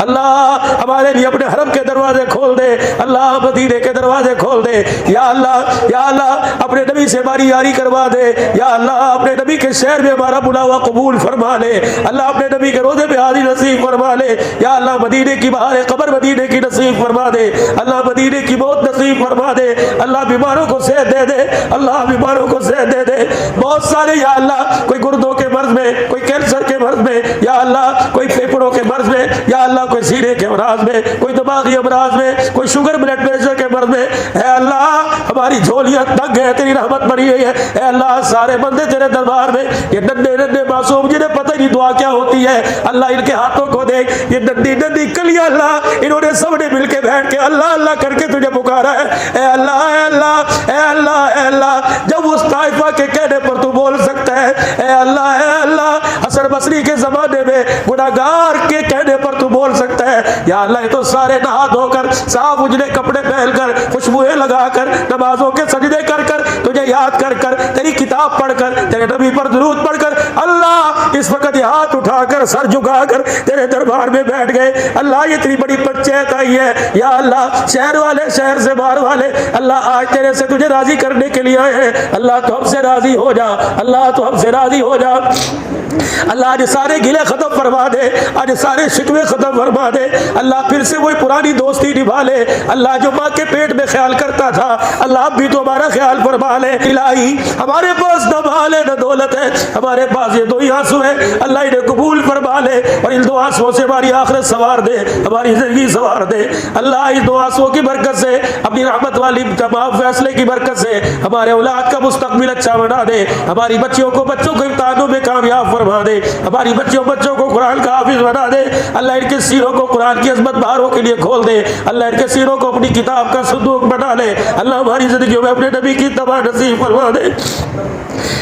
اللہ ہمارے لیے اپنے حرم کے دروازے کھول دے، اللہ مدینے کے دروازے کھول دے، یا اللہ اپنے نبی سے ہماری یاری کروا دے، یا اللہ اپنے نبی کے شہر میں ہمارا بلاوا قبول فرما لے، اللہ اپنے نبی کے روضے پہ حاضری نصیب فرما لے، یا اللہ مدینے کی بہار قبر مدینے کی نصیب فرما دے، اللہ مدینے کی موت نصیب فرما دے، اللہ بیماروں کو صحت دے دے، اللہ بیماروں کو صحت دے دے، بہت سارے یا اللہ کوئی گردوں کے مرض میں، کوئی کینسر کے مرض میں، یا اللہ کوئی پھیپھڑوں کے مرض میں، یا اللہ کوئی سینے کے امراض میں، کوئی دماغی امراض میں، کوئی شوگر بلڈ پریشر کے مرض میں، اے اللہ ہماری جھولیاں تنگ ہے، تیری رحمت بنی ہوئی ہے، اے اللہ سارے بندے تیرے دربار میں، یہ ننھے معصوم جنہیں پتہ نہیں دعا کیا ہوتی ہے، اللہ ان کے ہاتھوں کو دیکھ، یہ ننھی کلیاں اللہ انہوں نے سب نے مل کے بیٹھ کے اللہ اللہ کر کے تجھے پکارا ہے، اے اللہ اے اللہ اے اللہ اے اللہ، جب اس طائفہ کے کہنے پر تو بول سکتا ہے، اے اللہ حسن بصری کے زمانے میں گناہگار کے کہنے پر تو بول سکتا ہے، یا اللہ یہ تو سارے نہا دھو کر صاف اجلے کپڑے پہن کر خوشبوئیں لگا کر نمازوں کے سجدے کر کر تجھے یاد کر کر تیری کتاب پڑھ کر تیرے نبی پر درود پڑھ کر اللہ اس وقت یہ ہاتھ اٹھا کر سر جھکا کر تیرے دربار میں بیٹھ گئے، اللہ یہ اتنی بڑی پنچایت آئی ہے، یا اللہ شہر والے شہر سے باہر والے اللہ آج تیرے سے تجھے راضی کرنے کے لیے آئے ہیں، اللہ تو ہم سے راضی ہو جا، اللہ تو ہم سے راضی ہو جا، اللہ آج سارے گلے ختم فرما دے، آج سارے شکوے ختم فرما دے، اللہ پھر سے وہی پرانی دوستی نبھا لے، اللہ جو ماں کے پیٹ میں خیال کرتا تھا اللہ اب بھی تو ہمارا خیال فرما لے، الہی ہمارے پاس نہ مال ہے نہ دولت ہے، ہمارے پاس یہ دو ہی آنسو ہے، اللہ انہیں قبول فرما لے اور ان دو آنسوؤں سے ہماری آخرت سوار دے، ہماری زندگی سوار دے، اللہ اس دو آنسوؤں کی برکت سے اپنی رحمت والی تمام فیصلے کی برکت سے ہمارے اولاد کا مستقبل اچھا بنا دے، ہماری بچوں کو امتحانوں میں کامیاب فرما دے، ہماری بچوں کو قرآن کا حافظ بنا دے، اللہ ان کے سینوں کو قرآن کی عظمت بہاروں کے لیے کھول دے، اللہ ان کے سینوں کو اپنی کتاب کا صندوق بنا لے، اللہ ہماری زندگیوں میں اپنے نبی کی اتباع نصیب فرما دے،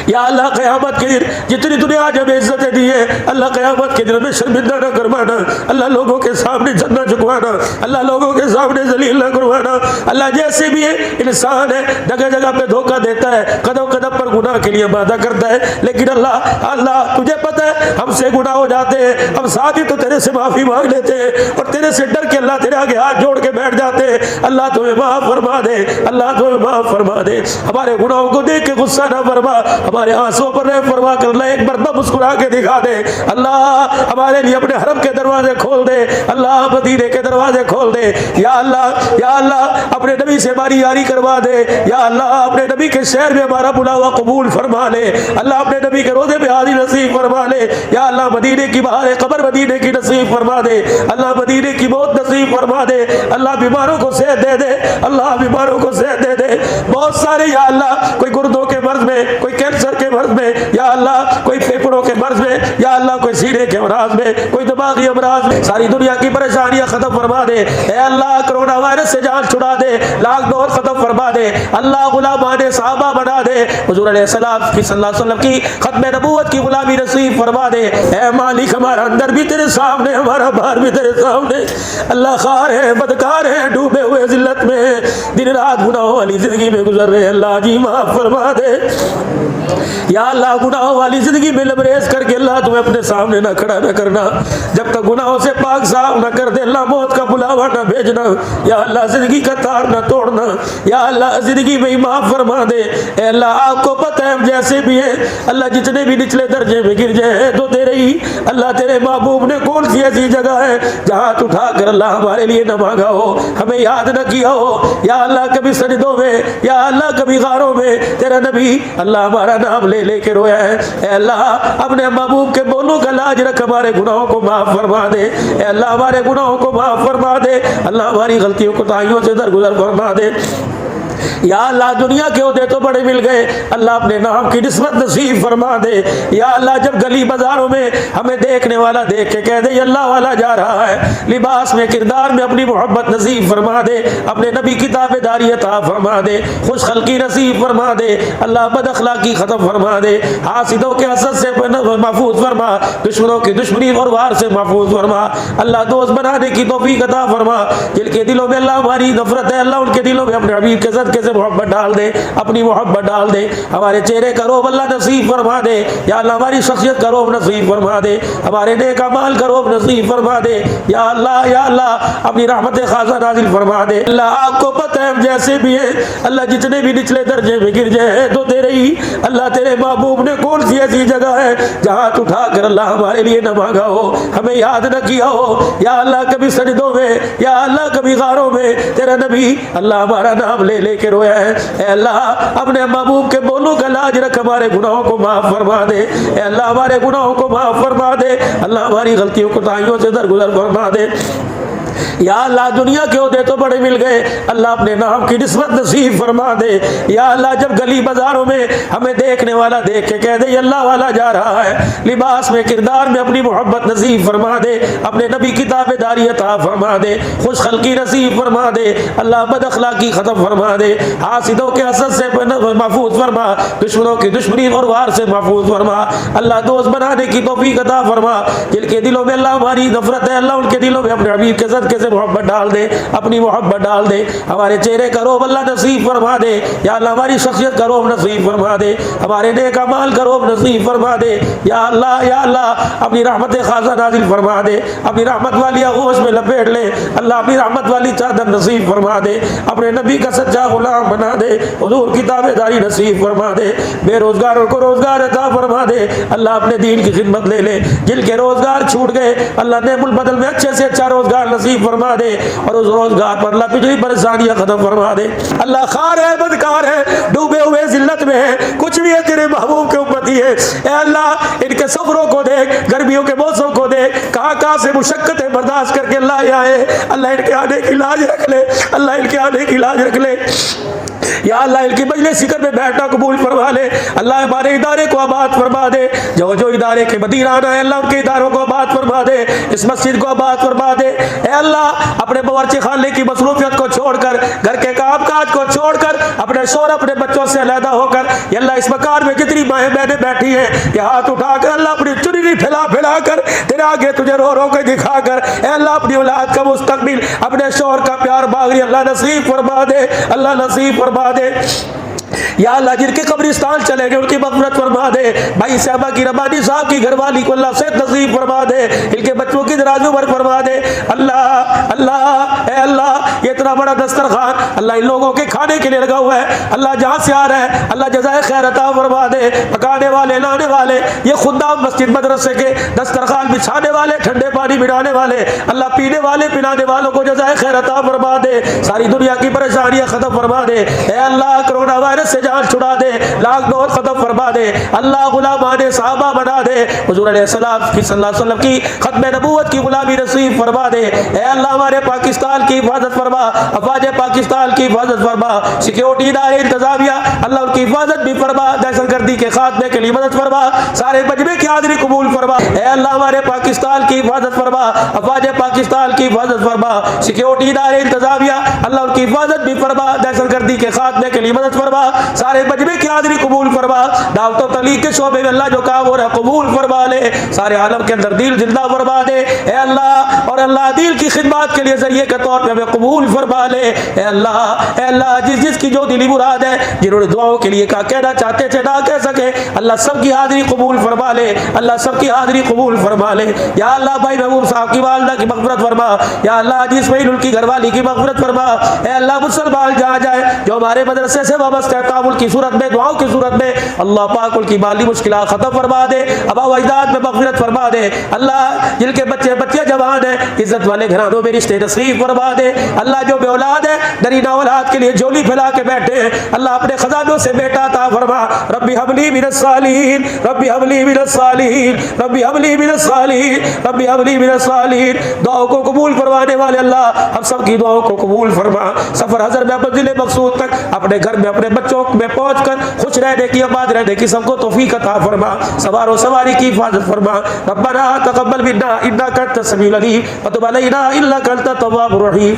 یا اللہ قیامت کے دن جتنی دنیا آج ہمیں عزتیں دی ہے اللہ قیامت کے دن ہمیں شرمندہ نہ کروانا، اللہ لوگوں کے سامنے جھکنا جھکوانا، اللہ لوگوں کے سامنے ذلیل نہ کروانا، اللہ جیسے بھی ہے انسان ہے جگہ جگہ پہ دھوکہ دیتا ہے، قدم قدم پر گناہ کے لیے وعدہ کرتا ہے، لیکن اللہ تجھے پتہ ہے ہم سے گناہ ہو جاتے ہیں، ہم ساتھ ہی تو تیرے سے معافی مانگ لیتے ہیں اور تیرے سے ڈر کے اللہ تیرے آگے ہاتھ جوڑ کے بیٹھ جاتے ہیں، اللہ تمہیں معاف فرما دے، اللہ تمہیں معاف فرما دے، ہمارے گناہوں کو دیکھ کے غصہ نہ فرما، ہمارے آنسوں پر رحم فرما کر اللہ ایک مرتبہ مسکرا کے دکھا دے، اللہ ہمارے لیے اپنے حرم کے دروازے کھول دے، اللہ مدینے کے دروازے کھول دے، یا اللہ اپنے نبی سے ہماری یاری کروا دے، یا اللہ اپنے نبی کے شہر میں ہمارا بلاوا قبول فرما لے، اللہ اپنے نبی کے روضے پہ حاضری نصیب فرما لے، یا اللہ مدینے کی بہار قبر مدینے کی نصیب فرما دے، اللہ مدینے کی موت نصیب فرما دے، اللہ بیماروں کو صحت دے دے، اللہ بیماروں کو صحت دے دے، بہت سارے یا اللہ کوئی گردوں کے مرض میں، کوئی کینسر کے مرض میں، یا اللہ کوئی پھیپھڑوں کے مرض میں، یا اللہ کوئی سینے کے امراض میں، کوئی دماغی امراض میں، ساری دنیا کی پریشانیاں ختم فرما دے، اے اللہ کرونا وائرس سے جان چھڑا دے، لاکھ دور ختم فرما دے، اللہ غلامان صحابہ بنا دے، حضور علیہ السلام کی صلی اللہ علیہ وسلم کی ختم نبوت کی غلامی نصیب فرما دے، اے مالک ہمارا اندر بھی تیرے سامنے، ہمارا باہر بھی تیرے سامنے، اللہ خار ہے بدکار ہے ڈوبے ہوئے ذلت میں دن رات گناہوں والی زندگی میں گزر رہے، اللہ جی معاف فرما دے، یا اللہ گناہوں والی زندگی میں لبریز کر کے اللہ تمہیں اپنے سامنے نہ کھڑا نہ کرنا، جب تک گناہوں سے پاک صاف نہ کر دے اللہ موت کا بلاوا نہ بھیجنا، یا اللہ زندگی کا تار نہ توڑنا، یا اللہ زندگی میں معاف فرما دے، اے اللہ آپ کو پتہ ہے ہم جیسے بھی ہیں اللہ جتنے بھی نچلے درجے میں گر جائیں تو تیرے ہی اللہ تیرے محبوب نے کون سی ایسی جگہ ہے جہاں اٹھا کر اللہ ہمارے لیے نہ مانگا ہو، ہمیں یاد نہ کیا ہو، یا اللہ کبھی سجدوں میں، یا اللہ کبھی غاروں میں تیرا نبی اللہ ہمارا نام لے لے کے رویا ہے، اے اللہ اپنے محبوب کے بولوں کا لاج رکھ، ہمارے گناہوں کو معاف فرما دے، اے اللہ ہمارے گناہوں کو معاف فرما دے، اللہ ہماری غلطیوں کو تائیوں سے درگزر فرما دے، یا اللہ دنیا کے عہدے تو بڑے مل گئے اللہ اپنے نام کی نسبت نصیب فرما دے، یا اللہ جب گلی بازاروں میں ہمیں دیکھنے والا دیکھ کے کہہ دے یہ اللہ والا جا رہا ہے، لباس میں کردار میں اپنی محبت نصیب فرما دے، اپنے نبی کی تابعداری عطا فرما دے، خوش خلقی نصیب فرما دے، اللہ بد اخلاقی ختم فرما دے، حاسدوں کے حسد سے محفوظ فرما، دشمنوں کی دشمنی اور وار سے محفوظ فرما، اللہ دوست بنانے کی توفیق عطا فرما، جن کے دلوں میں اللہ ہماری نفرت ہے اللہ ان کے دلوں میں اپنے حبیب کے ساتھ صدقے سے محبت ڈال دے، اپنی محبت ڈال دے، ہمارے چہرے کا روب اللہ نصیب فرما دے یا اللہ، ہماری شخصیت کا روب نصیب فرما دے، ہمارے نیک اعمال کا روب نصیب فرما دے یا اللہ، یا اللہ اپنی رحمت خاصہ نازل فرما دے۔ اللہ آپ کو پتہ ہے ہم جیسے بھی ہیں اللہ، جتنے بھی نچلے درجے میں گر جائے تو تیرے ہی اللہ، تیرے محبوب نے کون سی ایسی جگہ ہے جہاں تو اٹھا کر اللہ ہمارے لیے نہ مانگا ہو، ہمیں یاد نہ کیا ہو یا اللہ، کبھی سجدوں میں یا اللہ کبھی غاروں میں تیرا نبی اللہ ہمارا نام لے لے کے رویا ہے۔ اے اللہ اپنے محبوب کے بولوں کا لاج رکھ، ہمارے گناہوں کو معاف فرما دے، اے اللہ ہمارے گناہوں کو معاف فرما دے، اللہ ہماری غلطیوں کوتاہیوں سے درگزر فرما دے یا اللہ۔ دنیا کے عہدے تو بڑے مل گئے، اللہ اپنے نام کی نسبت نصیب فرما دے یا اللہ۔ جب گلی بازاروں میں ہمیں دیکھنے والا دیکھ کے کہہ دے یہ اللہ والا جا رہا ہے، لباس میں کردار میں اپنی محبت نصیب فرما دے، اپنے نبی کی تابعداری عطا فرما دے، خوش خلقی نصیب فرما دے اللہ، بد اخلاقی ختم فرما دے، حاسدوں کے حسد سے محفوظ فرما، دشمنوں کی دشمنی اور وار سے محفوظ فرما اللہ، دوست بنانے کی توفیق عطا فرما، جن کے دلوں میں اللہ ہماری نفرت ہے اللہ، ان کے دلوں میں اپنے حبیب کے صدقے سے محبت ڈال دے، اپنی محبت ڈال دے، ہمارے چہرے کا روب اللہ نصیب فرما دے یا اللہ، ہماری شخصیت کا روب نصیب فرما دے، ہمارے نیک اعمال کا روب نصیب فرما دے یا اللہ، یا اللہ اپنی رحمت خاصہ نازل فرما دے، اپنی رحمت والی آغوش میں لپیٹ لے اللہ، اپنی رحمت والی چادر نصیب فرما دے، اپنے نبی کا سچا غلام بنا دے، حضور کی تابعداری نصیب فرما دے، بے روزگاروں کو روزگار عطا فرما دے اللہ، اپنے دین کی خدمت لے لے، جن کے روزگار چھوٹ گئے اللہ نعم البدل میں اچھے سے اچھا روزگار نصیب فرما دے، اور اس روزگار پر اللہ پچھلی پریشانیاں ختم فرما دے اللہ۔ خار ہے، بدکار ہے، ڈوبے ہوئے ذلت میں ہے، کچھ بھی ہے تیرے محبوب کے امتی ہے، اے اللہ ان کے سفروں کو دیکھ، گرمیوں کے موسم کو دیکھ، کہاں کہاں سے مشقتیں برداشت کر کے اللہ یہ آئے، اللہ ان کے آنے کی لاج رکھ لے اللہ، ان کے آنے کی لاج رکھ لے یا اللہ، ان کی مجلس ذکر میں بیٹھنا قبول فرما لے اللہ، ہمارے ادارے کو آباد فرما دے، جو جو ادارے کے مدیر آنا ہے اللہ ان کے اداروں کو آباد فرما دے، اس مسجد کو آباد فرما دے اے اللہ، اپنے باورچی خانے کی مصروفیت کو چھوڑ کر، گھر کے کام کاج کو چھوڑ کر، اپنے شوہر اپنے بچوں سے علیحدہ ہو کر یا اللہ اس مکان میں جتنی مائیں بہنیں بیٹھی ہیں یہ ہاتھ اٹھا کر اللہ اپنی چننی پھیلا پھیلا کر تیرے آگے تجھے رو رو کے دکھا کر اے اللہ اپنی اولاد کا مستقبل، اپنے شوہر کا پیار باغری اللہ نصیب فرما دے اللہ، نصیب فرما دے یا اللہ، جن کے قبرستان چلے گئے ان کی مغفرت فرما دے، بھائی صاحبہ کی ربانی صاحب کی گھر والی کو اللہ صحت نصیب فرما دے، ان کے بچوں کی دراز عمر فرما دے اللہ، اللہ اے اللہ یہ اتنا بڑا دسترخوان اللہ ان لوگوں کے کھانے کے لیے لگا ہوا ہے اللہ، جہاں سے آ رہا ہے اللہ جزائے خیر عطا فرما دے، پکانے والے لانے والے یہ خدام مسجد مدرسے کے دسترخوان بچھانے والے، ٹھنڈے پانی بنانے والے اللہ، پینے والے پلانے والوں کو جزائے خیر عطا فرما دے، ساری دنیا کی پریشانیاں ختم فرما دے اے اللہ، کرونا وائرس سے جان چھڑا دے، لاکھ ڈور ختم فرما دے اللہ، غلامان صحابہ بنا دے، حضور علیہ السلام کی صلی اللہ علیہ وسلم کی ختم نبوت کی غلامی نصیب فرما دے اے اللہ، ہمارے پاکستان کی حفاظت فرما، افواج پاکستان کی حفاظت فرما، سیکیورٹی ادارے انتظامیہ اللہ ان کی حفاظت بھی فرما، دہشت گردی کے خاتمے کے لیے مدد فرما، سارے مجمع کی حاضری قبول فرما اے اللہ، ہمارے پاکستان کی حفاظت فرما، افواج پاکستان کی حفاظت فرما، سیکیورٹی ادارے انتظامیہ اللہ ان کی حفاظت بھی فرما، دہشت گردی کے خاتمے کے لیے مدد فرما، سارے مجمع کی حاضری قبول فرما، دعوت و تبلیغ کے شعبے میں اللہ جو کام ہو رہا ہے قبول فرما لے، سارے عالم کے اندر دین زندہ فرما دے اے اللہ، اور اللہ دین کی خدمات کے لیے ذریعے کے طور پہ ہمیں قبول فرما لے اے اللہ، اے اللہ جس جس کی جو دلی مراد ہے، جنہوں نے دعاؤں کے لیے کہا کہنا چاہتے تھے نہ کہہ سکے اللہ، سب کی حاضری قبول فرما لے اللہ، سب کی حاضری قبول فرما لے یا اللہ، بھائی محبوب صاحب کی والدہ کی مغفرت فرما یا اللہ، جس میں ان کی گھر والی کی مغفرت فرما اے اللہ، مسلمان جہاں جائے جو ہمارے مدرسے سے وابستہ ہے، تعامل کی صورت میں، دعاؤں کی صورت میں اللہ پاک ان کی مالی مشکلات ختم فرما دے، آبا و اجداد میں مغفرت فرما دے اللہ، جن کے بچے جوان ہیں عزت والے گھرانوں میں رشتے نصیب فرما دے اللہ، جو بے اولاد ہے درینہ اولاد کے لیے جولی پھیلا کے بیٹھے ہیں اللہ، اپنے خزانوں سے بیٹا عطا فرما، ربی حب لی من الصالحین، ربی حب لی من الصالحین، ربی حب لی من الصالحین، ربی حب لی من الصالحین، دعاؤں کو قبول فرمانے والے اللہ، ہم سب کی دعاؤں کو قبول فرما، سفر حضر میں منزل مقصود تک اپنے گھر میں اپنے بچوں میں پہنچ کر خوش رہنے کی، آباد رہنے کی سب کو توفیق عطا فرما، سوار و سواری کی حفاظت فرما، ربنا تقبل منا انک انت السمیع العلیم وتب علینا انک انت التواب الرحیم۔